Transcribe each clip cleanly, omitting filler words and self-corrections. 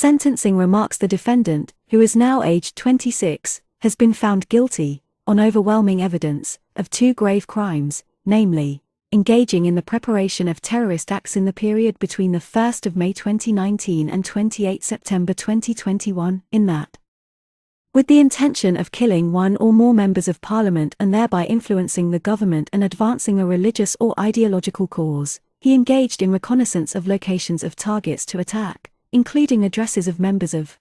Sentencing remarks the defendant, who is now aged 26, has been found guilty, on overwhelming evidence, of 2 grave crimes, namely, engaging in the preparation of terrorist acts in the period between the 1st of May 2019 and 28 September 2021, in that, with the intention of killing one or more members of Parliament and thereby influencing the government and advancing a religious or ideological cause, he engaged in reconnaissance of locations of targets to attack, including addresses of members of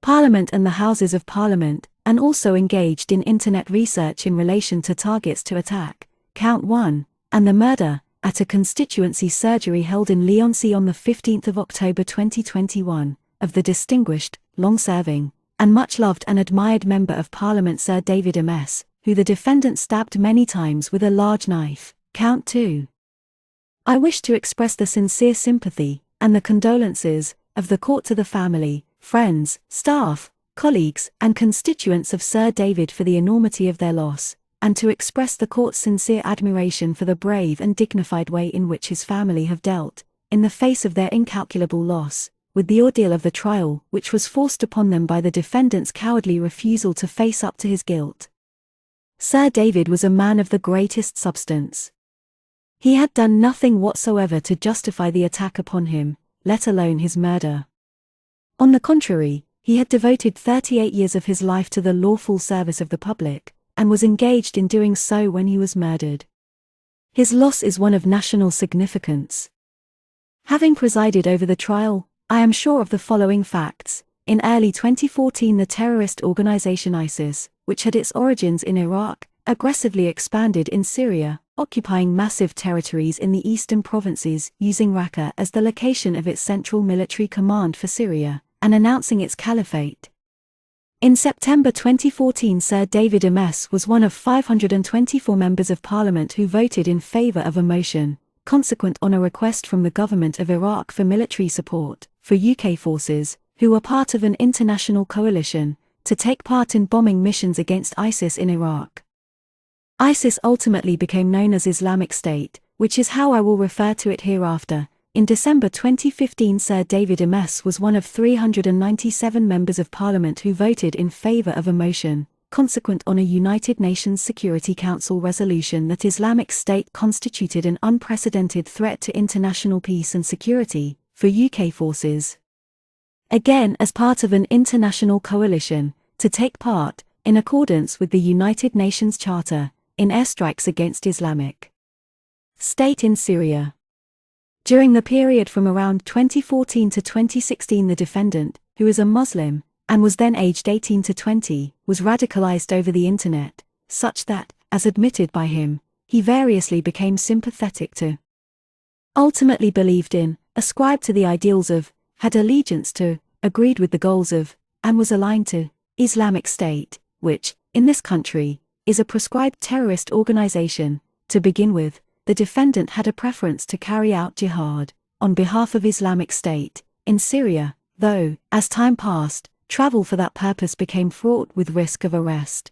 Parliament and the Houses of Parliament, and also engaged in internet research in relation to targets to attack, count 1, and the murder, at a constituency surgery held in Leigh-on-Sea on 15 October 2021, of the distinguished, long-serving, and much-loved and admired Member of Parliament Sir David Amess, who the defendant stabbed many times with a large knife, count 2. I wish to express the sincere sympathy, and the condolences, of the court to the family, friends, staff, colleagues, and constituents of Sir David for the enormity of their loss, and to express the court's sincere admiration for the brave and dignified way in which his family have dealt, in the face of their incalculable loss, with the ordeal of the trial which was forced upon them by the defendant's cowardly refusal to face up to his guilt. Sir David was a man of the greatest substance. He had done nothing whatsoever to justify the attack upon him, let alone his murder. On the contrary, he had devoted 38 years of his life to the lawful service of the public, and was engaged in doing so when he was murdered. His loss is one of national significance. Having presided over the trial, I am sure of the following facts. In early 2014, the terrorist organization ISIS, which had its origins in Iraq, aggressively expanded in Syria, occupying massive territories in the eastern provinces, using Raqqa as the location of its central military command for Syria, and announcing its caliphate. In September 2014, Sir David Amess was one of 524 members of Parliament who voted in favour of a motion, consequent on a request from the government of Iraq for military support for UK forces, who were part of an international coalition, to take part in bombing missions against ISIS in Iraq. ISIS ultimately became known as Islamic State, which is how I will refer to it hereafter. In December 2015, Sir David Amess was one of 397 members of Parliament who voted in favour of a motion, consequent on a United Nations Security Council resolution that Islamic State constituted an unprecedented threat to international peace and security, for UK forces. Again, as part of an international coalition, to take part, in accordance with the United Nations Charter, in airstrikes against Islamic State in Syria. During the period from around 2014 to 2016, the defendant, who is a Muslim, and was then aged 18 to 20, was radicalized over the internet, such that, as admitted by him, he variously became sympathetic to, ultimately believed in, ascribed to the ideals of, had allegiance to, agreed with the goals of, and was aligned to, Islamic State, which, in this country, is a proscribed terrorist organization. To begin with, the defendant had a preference to carry out jihad, on behalf of Islamic State, in Syria, though, as time passed, travel for that purpose became fraught with risk of arrest.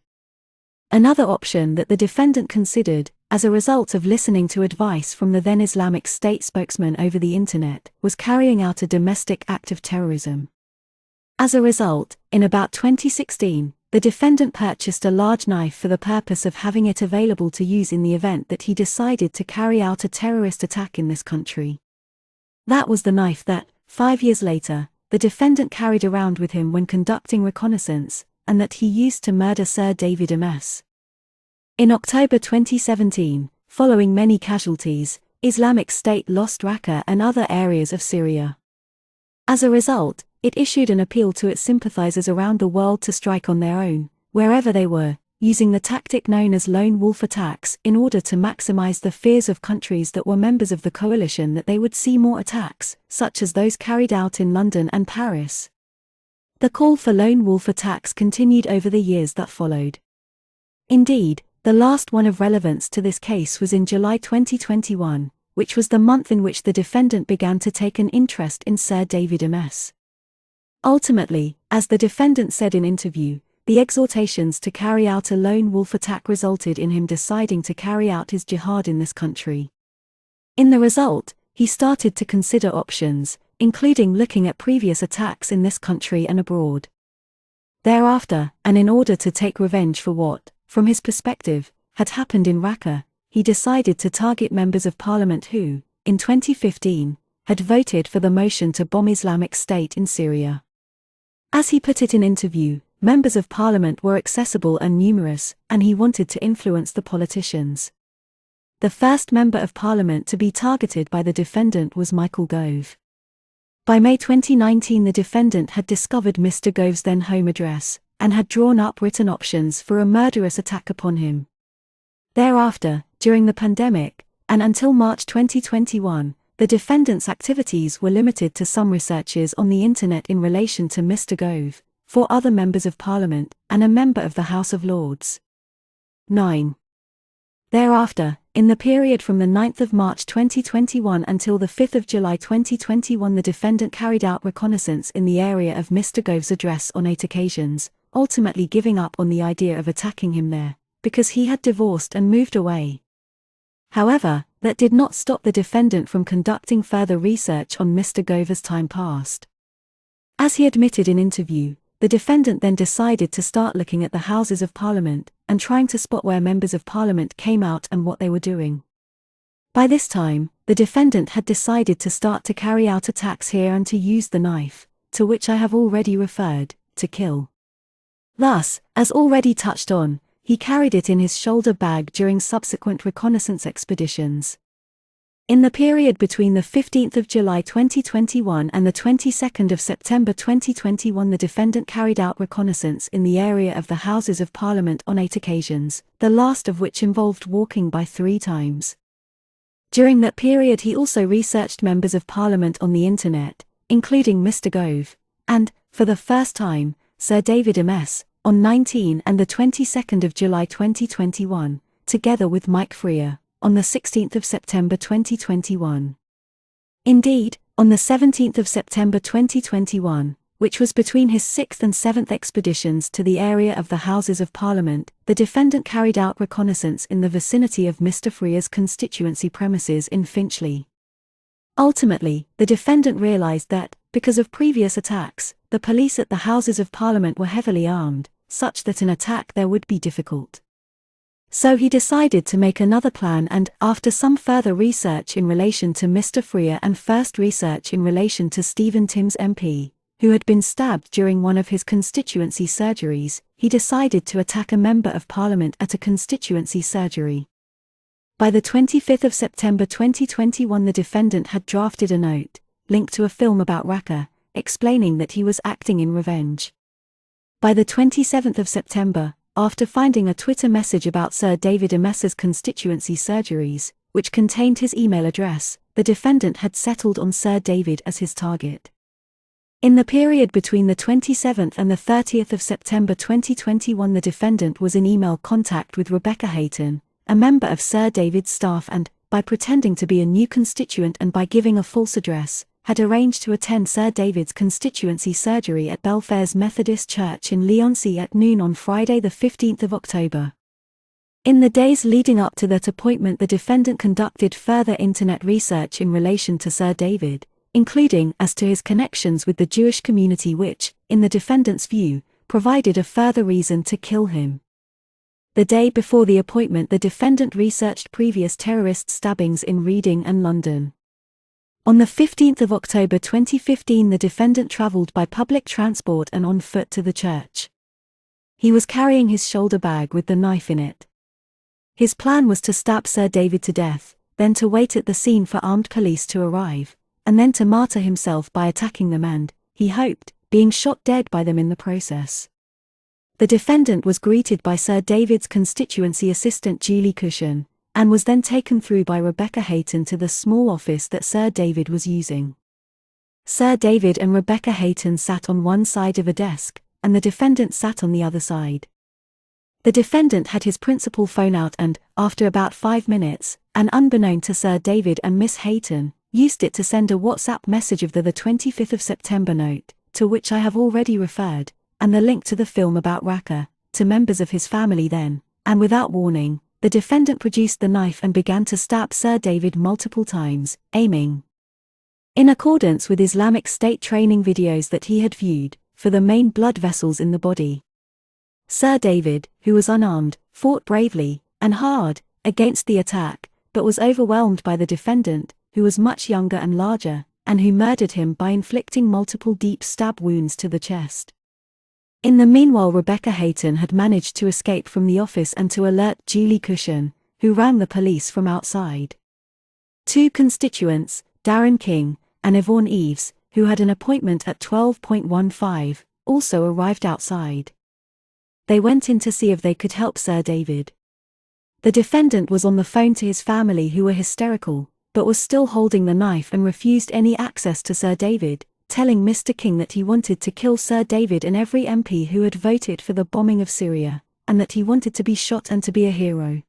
Another option that the defendant considered, as a result of listening to advice from the then Islamic State spokesman over the internet, was carrying out a domestic act of terrorism. As a result, in about 2016, the defendant purchased a large knife for the purpose of having it available to use in the event that he decided to carry out a terrorist attack in this country. That was the knife that, 5 years later, the defendant carried around with him when conducting reconnaissance, and that he used to murder Sir David Amess. In October 2017, following many casualties, Islamic State lost Raqqa and other areas of Syria. As a result, it issued an appeal to its sympathizers around the world to strike on their own, wherever they were, using the tactic known as lone wolf attacks in order to maximize the fears of countries that were members of the coalition that they would see more attacks, such as those carried out in London and Paris. The call for lone wolf attacks continued over the years that followed. Indeed, the last one of relevance to this case was in July 2021, which was the month in which the defendant began to take an interest in Sir David Amess. Ultimately, as the defendant said in interview, the exhortations to carry out a lone wolf attack resulted in him deciding to carry out his jihad in this country. In the result, he started to consider options, including looking at previous attacks in this country and abroad. Thereafter, and in order to take revenge for what, from his perspective, had happened in Raqqa, he decided to target members of parliament who, in 2015, had voted for the motion to bomb Islamic State in Syria. As he put it in interview, members of parliament were accessible and numerous, and he wanted to influence the politicians. The first member of parliament to be targeted by the defendant was Michael Gove. By May 2019, the defendant had discovered Mr. Gove's then home address, and had drawn up written options for a murderous attack upon him. Thereafter, during the pandemic, and until March 2021, the defendant's activities were limited to some researches on the internet in relation to Mr. Gove, 4 other members of parliament, and a member of the House of Lords. 9. Thereafter, in the period from the 9th of March 2021 until the 5th of July 2021, the defendant carried out reconnaissance in the area of Mr. Gove's address on 8 occasions, ultimately giving up on the idea of attacking him there, because he had divorced and moved away. However, that did not stop the defendant from conducting further research on Mr. Gove as time passed. As he admitted in interview, the defendant then decided to start looking at the Houses of Parliament, and trying to spot where members of Parliament came out and what they were doing. By this time, the defendant had decided to start to carry out attacks here and to use the knife, to which I have already referred, to kill. Thus, as already touched on, he carried it in his shoulder bag during subsequent reconnaissance expeditions. In the period between the 15th of July 2021 and the 22nd of September 2021, the defendant carried out reconnaissance in the area of the Houses of Parliament on 8 occasions, the last of which involved walking by 3 times. During that period he also researched members of Parliament on the internet, including Mr. Gove, and, for the first time, Sir David Amess, on 19 and the 22nd of July 2021, together with Mike Freer, on the 16th of September 2021. Indeed, on the 17th of September 2021, which was between his 6th and 7th expeditions to the area of the Houses of Parliament, the defendant carried out reconnaissance in the vicinity of Mr. Freer's constituency premises in Finchley. Ultimately, the defendant realized that, because of previous attacks, the police at the Houses of Parliament were heavily armed, such that an attack there would be difficult. So he decided to make another plan, and, after some further research in relation to Mr. Freer and first research in relation to Stephen Timms MP, who had been stabbed during one of his constituency surgeries, he decided to attack a member of Parliament at a constituency surgery. By the 25th of September 2021, the defendant had drafted a note, linked to a film about Raqqa, explaining that he was acting in revenge. By the 27th of September, after finding a Twitter message about Sir David Amess's constituency surgeries, which contained his email address, the defendant had settled on Sir David as his target. In the period between the 27th and the 30th of September 2021, the defendant was in email contact with Rebecca Hayton, a member of Sir David's staff, and, by pretending to be a new constituent and by giving a false address, had arranged to attend Sir David's constituency surgery at Belfair's Methodist Church in Leigh-on-Sea at noon on Friday the 15th of October. In the days leading up to that appointment, the defendant conducted further internet research in relation to Sir David, including as to his connections with the Jewish community, which, in the defendant's view, provided a further reason to kill him. The day before the appointment, the defendant researched previous terrorist stabbings in Reading and London. On the 15th of October 2015, the defendant travelled by public transport and on foot to the church. He was carrying his shoulder bag with the knife in it. His plan was to stab Sir David to death, then to wait at the scene for armed police to arrive, and then to martyr himself by attacking them and, he hoped, being shot dead by them in the process. The defendant was greeted by Sir David's constituency assistant Julie Cushion, and was then taken through by Rebecca Hayton to the small office that Sir David was using. Sir David and Rebecca Hayton sat on one side of a desk, and the defendant sat on the other side. The defendant had his principal phone out and, after about 5 minutes, and unbeknown to Sir David and Miss Hayton, used it to send a WhatsApp message of the 25th of September note, to which I have already referred, and the link to the film about Raqqa, to members of his family then, and without warning, the defendant produced the knife and began to stab Sir David multiple times, aiming in accordance with Islamic State training videos that he had viewed, for the main blood vessels in the body. Sir David, who was unarmed, fought bravely and hard against the attack, but was overwhelmed by the defendant, who was much younger and larger, and who murdered him by inflicting multiple deep stab wounds to the chest. In the meanwhile, Rebecca Hayton had managed to escape from the office and to alert Julie Cushion, who rang the police from outside. Two constituents, Darren King and Yvonne Eves, who had an appointment at 12:15, also arrived outside. They went in to see if they could help Sir David. The defendant was on the phone to his family, who were hysterical, but was still holding the knife and refused any access to Sir David, telling Mr. King that he wanted to kill Sir David and every MP who had voted for the bombing of Syria, and that he wanted to be shot and to be a hero.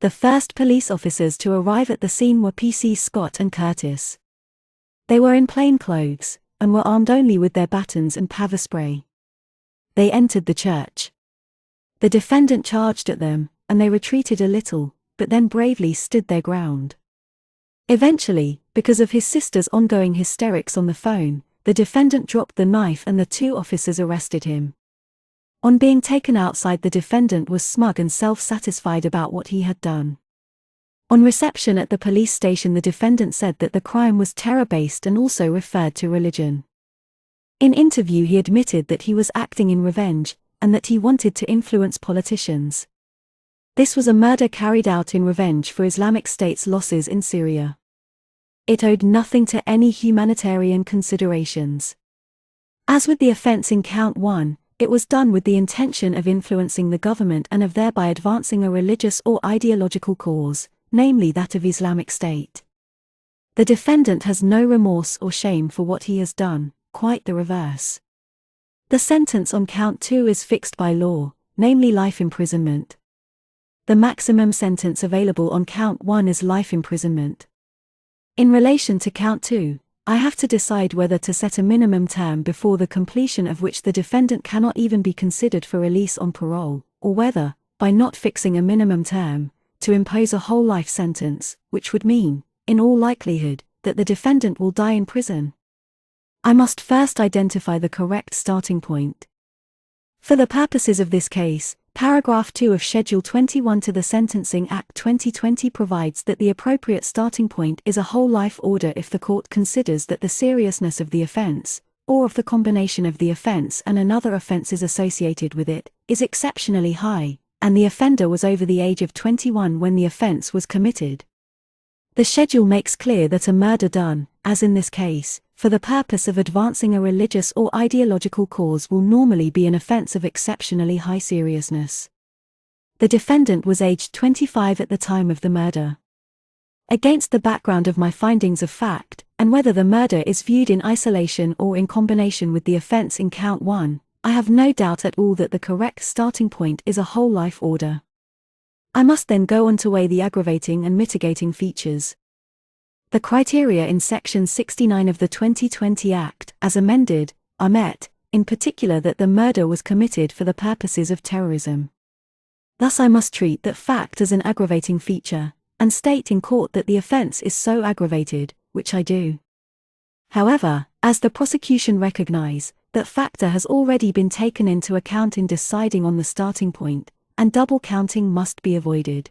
The first police officers to arrive at the scene were PC Scott and Curtis. They were in plain clothes, and were armed only with their batons and pepper spray. They entered the church. The defendant charged at them, and they retreated a little, but then bravely stood their ground. Eventually, because of his sister's ongoing hysterics on the phone, the defendant dropped the knife and the two officers arrested him. On being taken outside, the defendant was smug and self-satisfied about what he had done. On reception at the police station, the defendant said that the crime was terror-based and also referred to religion. In interview, he admitted that he was acting in revenge, and that he wanted to influence politicians. This was a murder carried out in revenge for Islamic State's losses in Syria. It owed nothing to any humanitarian considerations. As with the offense in Count 1, it was done with the intention of influencing the government and of thereby advancing a religious or ideological cause, namely that of Islamic State. The defendant has no remorse or shame for what he has done, quite the reverse. The sentence on Count 2 is fixed by law, namely life imprisonment. The maximum sentence available on Count 1 is life imprisonment. In relation to Count 2, I have to decide whether to set a minimum term before the completion of which the defendant cannot even be considered for release on parole, or whether, by not fixing a minimum term, to impose a whole life sentence, which would mean, in all likelihood, that the defendant will die in prison. I must first identify the correct starting point. For the purposes of this case, Paragraph 2 of Schedule 21 to the Sentencing Act 2020 provides that the appropriate starting point is a whole life order if the court considers that the seriousness of the offense, or of the combination of the offense and another offenses associated with it, is exceptionally high, and the offender was over the age of 21 when the offense was committed. The schedule makes clear that a murder done, as in this case, for the purpose of advancing a religious or ideological cause will normally be an offense of exceptionally high seriousness. The defendant was aged 25 at the time of the murder. Against the background of my findings of fact, and whether the murder is viewed in isolation or in combination with the offense in Count 1, I have no doubt at all that the correct starting point is a whole life order. I must then go on to weigh the aggravating and mitigating features. The criteria in Section 69 of the 2020 Act, as amended, are met, in particular that the murder was committed for the purposes of terrorism. Thus I must treat that fact as an aggravating feature, and state in court that the offense is so aggravated, which I do. However, as the prosecution recognize, that factor has already been taken into account in deciding on the starting point, and double counting must be avoided.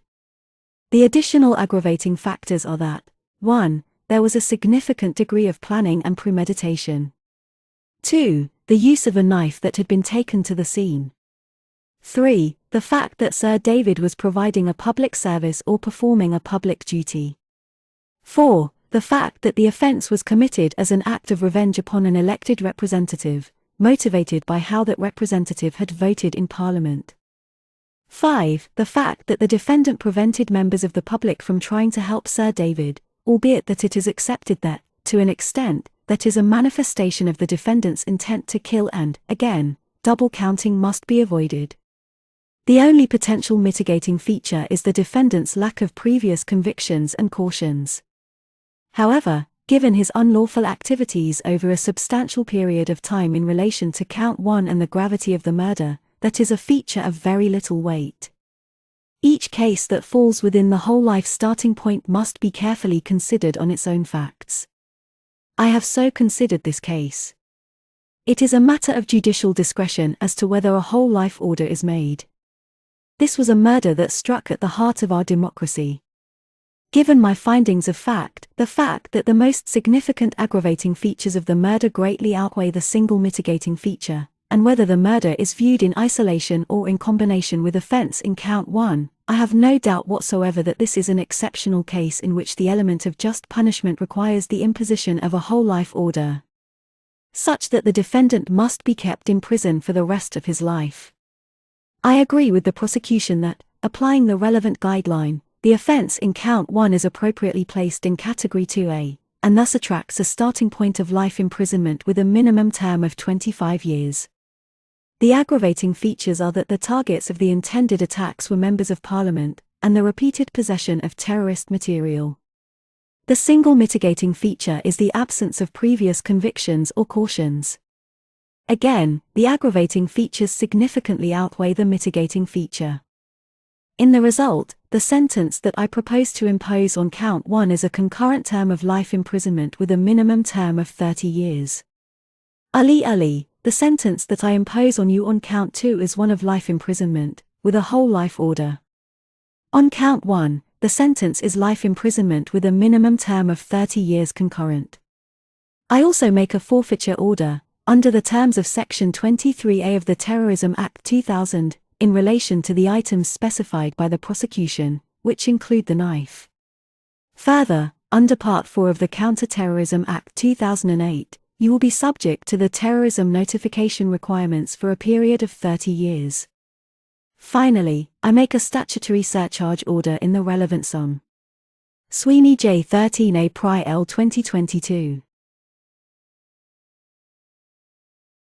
The additional aggravating factors are that 1. There was a significant degree of planning and premeditation. 2. The use of a knife that had been taken to the scene. 3. The fact that Sir David was providing a public service or performing a public duty. 4. The fact that the offence was committed as an act of revenge upon an elected representative, motivated by how that representative had voted in Parliament. 5. The fact that the defendant prevented members of the public from trying to help Sir David, albeit that it is accepted that, to an extent, that is a manifestation of the defendant's intent to kill and, again, double counting must be avoided. The only potential mitigating feature is the defendant's lack of previous convictions and cautions. However, given his unlawful activities over a substantial period of time in relation to Count 1 and the gravity of the murder, that is a feature of very little weight. Each case that falls within the whole life starting point must be carefully considered on its own facts. I have so considered this case. It is a matter of judicial discretion as to whether a whole life order is made. This was a murder that struck at the heart of our democracy. Given my findings of fact, the fact that the most significant aggravating features of the murder greatly outweigh the single mitigating feature, and whether the murder is viewed in isolation or in combination with offense in count 1, I have no doubt whatsoever that this is an exceptional case in which the element of just punishment requires the imposition of a whole life order, such that the defendant must be kept in prison for the rest of his life. I agree with the prosecution that, applying the relevant guideline, the offense in count 1 is appropriately placed in category 2A, and thus attracts a starting point of life imprisonment with a minimum term of 25 years. The aggravating features are that the targets of the intended attacks were members of Parliament, and the repeated possession of terrorist material. The single mitigating feature is the absence of previous convictions or cautions. Again, the aggravating features significantly outweigh the mitigating feature. In the result, the sentence that I propose to impose on count 1 is a concurrent term of life imprisonment with a minimum term of 30 years. Ali, the sentence that I impose on you on count 2 is one of life imprisonment, with a whole life order. On count 1, the sentence is life imprisonment with a minimum term of 30 years concurrent. I also make a forfeiture order, under the terms of Section 23A of the Terrorism Act 2000, in relation to the items specified by the prosecution, which include the knife. Further, under Part 4 of the Counter-Terrorism Act 2008, you will be subject to the terrorism notification requirements for a period of 30 years. Finally, I make a statutory surcharge order in the relevant sum. Sweeney J. 13A Pri L 2022.